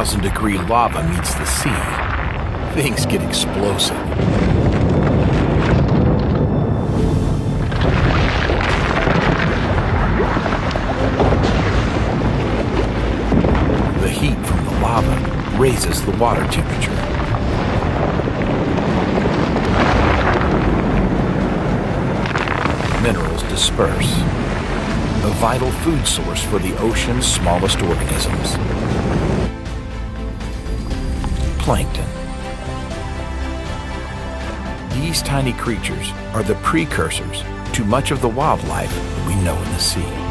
30,000-degree lava meets the sea, things get explosive. The heat from the lava raises the water temperature. Minerals disperse, a vital food source for the ocean's smallest organisms. Plankton. These tiny creatures are the precursors to much of the wildlife we know in the sea.